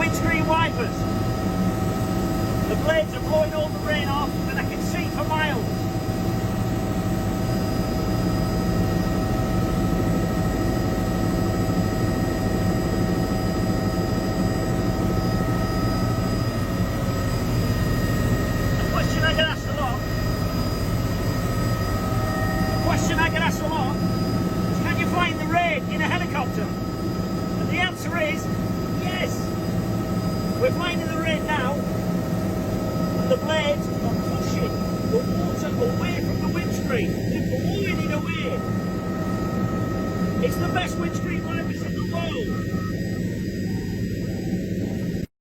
windscreen wipers. The blades are blowing all the rain off and I can see for miles. A question I get asked a lot is, can you fly in the rain in a helicopter? And the answer is yes. We're flying in the rain now, and the blades are pushing the water away from the windscreen. They're blowing it away. It's the best windscreen wipers in the world.